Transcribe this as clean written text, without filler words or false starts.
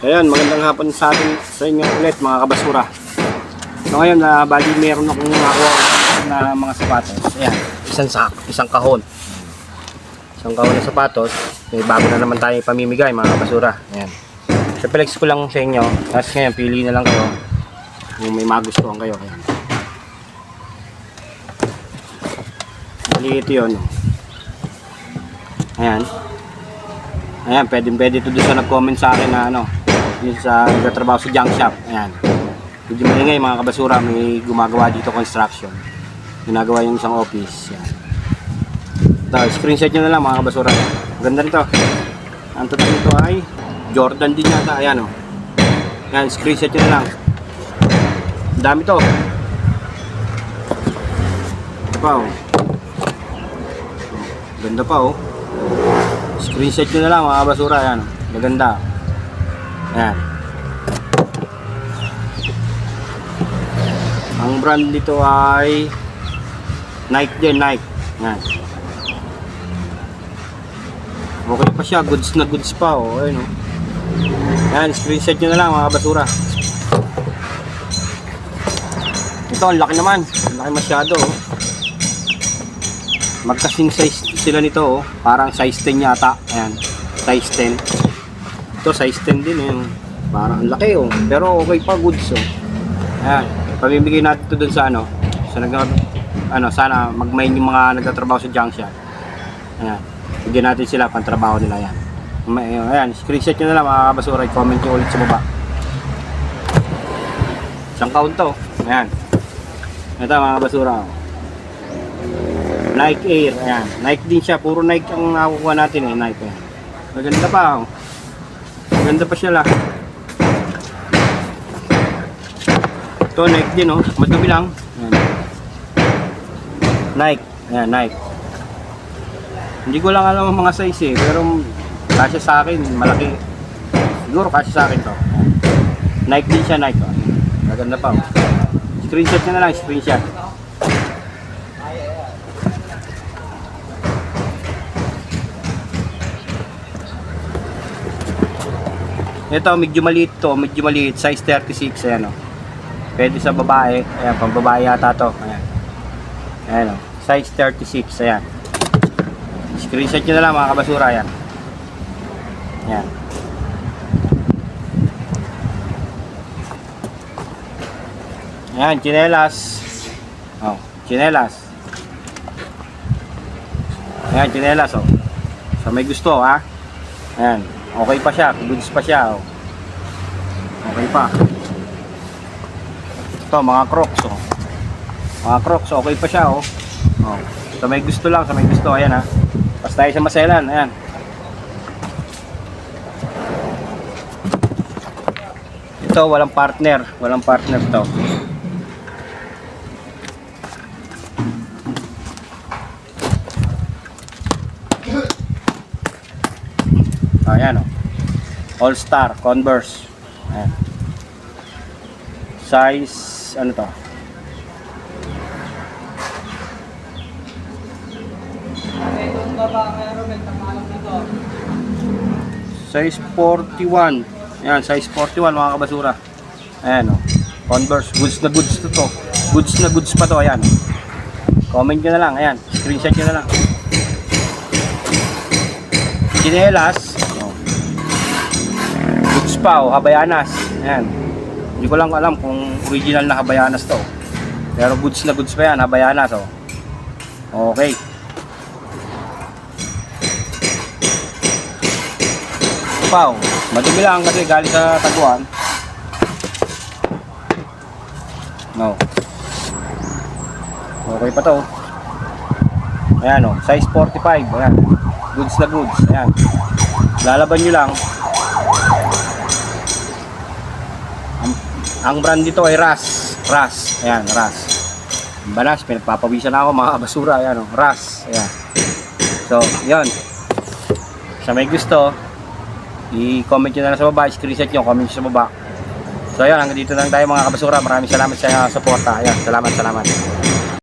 Ayan, magandang hapon sa atin sa inyo ulit mga kabasura. So ngayon, bali meron akong nakuha na mga sapatos. Ayan, isang kahon. Isang kahon na sapatos. May bago na naman tayo pamimigay mga kabasura. Ayan. So flex ko lang sa inyo. Tapos ngayon, pili na lang kayo kung may magustuhan kayo. Ayan. Bali ito yun. Ayan. Ayan, pwede ito doon sa nag-comment sa akin na yung sa nagtatrabaho sa junk shop. Ayan. Medyo maingay mga kabasura, may gumagawa dito construction. Ginagawa yung isang office. Ayan. Ito, screenshot nyo na lang mga kabasura. Ganda nito. Ang total nito ay Jordan din yata. Ayan o. Ayan, screenshot nyo na lang. Ang dami to. Ito pa o. Ganda pa o. Screenshot nyo na lang mga kabasura. Ayan o. Maganda. Ayan. Ang brand dito ay Nike din, Nike. Ayan. Okay pa siya, goods na goods pa oh. Ayan oh. Ayan, screenshot nyo na lang mga kabasura. Ito, ang laki naman. Ang laki masyado oh. Magkasing size sila nito oh. Parang size 10 yata. Ayan, size 10. Ito size 10 din eh. Parang ang laki oh. Pero okay pa, goods oh. Ayan, pamimigay natin ito dun sa sana magmain yung mga nagtatrabaho sa junk shop. Ayan, bigyan natin sila pang trabaho nila yan. Ayan, screenshot nyo na lang mga kabasura. I-comment nyo ulit sa baba. Isang count to. Ayan. Ito mga kabasura oh. Nike Air. Ayan, Nike din siya. Puro Nike ang nakukuha natin eh. Nike. Maganda pa oh. Maganda pa siya lang. Ito Nike din oh. Madumi lang. Ayan. Nike. Ayan, Nike. Hindi ko lang alam ang mga size eh. Pero kasya sa akin. Malaki. Siguro kasya sa akin to. Ayan. Nike din siya, Nike oh. Maganda pa oh. Screenshot nyo na lang. Screenshot. Ito medyo maliit to, medyo maliit, size 36, ayan o. Pwede sa babae, ayan, pang babae yata to, ayan. Ayan o, size 36, ayan. Screenshot nyo na lang mga kabasura, ayan. Ayan. Ayan, chinelas. Oh, chinelas. Ayan, chinelas o. So may gusto ha. Ayan. Okay pa siya, goods pa siya oh. Okay pa. Ito mga Crocs oh. Mga Crocs okay pa siya oh. Oh. So may gusto lang, may gusto ayan ha. Pas tayo sa maselan, ayan. Ito walang partner to. Ayan o. All Star Converse. Ayan. Size ano to? Size 41. Ayan, size 41 mga kabasura. Ayan o. Converse, goods na goods to. Goods na goods pa to, ayan. Comment nyo na lang, ayan. Screenshot nyo na lang. Chinelas. Pa oh, Havaianas. Ayan. Hindi ko lang alam kung original na Havaianas to. Pero goods na goods pa yan, Havaianas oh. Okay. Pa oh, madumi lang kasi galing sa taguan. No. Okay pa to. Ayan oh, size 45. Ayan. Goods na goods. Ayan. Lalaban nyo lang. Ang brand dito ay Ras. Ayan, Ras. Banas, pinagpapawisan na ako mga basura. Ayan o, Ras. Ayan. So, yun. Sa may gusto, i-comment nyo na lang sa baba. Screenshot nyo, comment nyo sa baba. So, yun. Hanggang dito lang tayo mga kabasura. Maraming salamat sa suporta. Ayan, salamat.